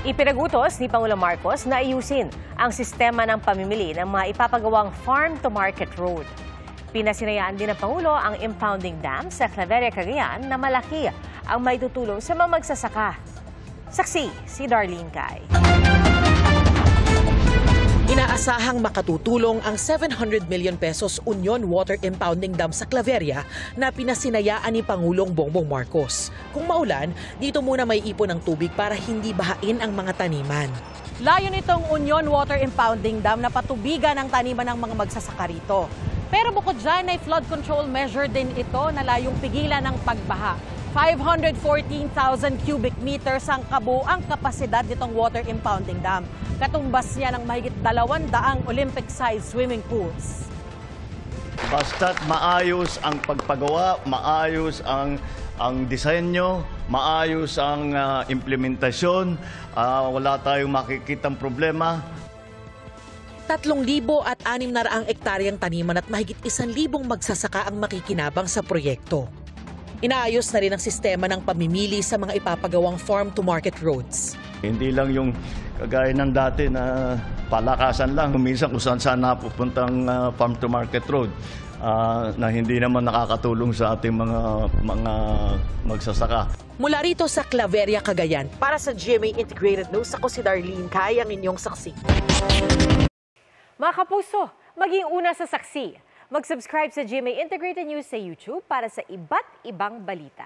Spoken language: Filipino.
Ipinagutos ni Pangulong Marcos na ayusin ang sistema ng pamimili ng mga ipapagawang farm-to-market road. Pinasinayaan din ng Pangulo ang impounding dam sa Claveria, Cagayan na malaki ang maitutulong sa mga magsasaka. Saksi si Darlene Cay. Inaasahang makatutulong ang 700 million pesos Union Water Impounding Dam sa Claveria na pinasinayaan ni Pangulong Bongbong Marcos. Kung maulan, dito muna may ipon ng tubig para hindi bahain ang mga taniman. Layo nitong Union Water Impounding Dam na patubigan ang taniman ng mga magsasaka rito. Pero bukod dyan ay flood control measure din ito na layong pigilan ng pagbaha. 514,000 cubic meters ang kabuang kapasidad nitong water impounding dam. Katumbas niya ng mahigit 200 Olympic-sized swimming pools. Basta't maayos ang pagpagawa, maayos ang disenyo, maayos ang implementasyon, wala tayong makikitang problema. 3,600 ektaryang taniman at mahigit 1,000 magsasaka ang makikinabang sa proyekto. Inaayos na rin ang sistema ng pamimili sa mga ipapagawang farm-to-market roads. Hindi lang yung kagaya ng dati na palakasan lang. Minsan kung saan napupuntang farm-to-market road na hindi naman nakakatulong sa ating mga magsasaka. Mula rito sa Claveria, Cagayan, para sa GMA Integrated News, ako si Darlene Cay, ang inyong saksi. Mga kapuso, maging una sa saksi. Mag-subscribe sa GMA Integrated News sa YouTube para sa iba't ibang balita.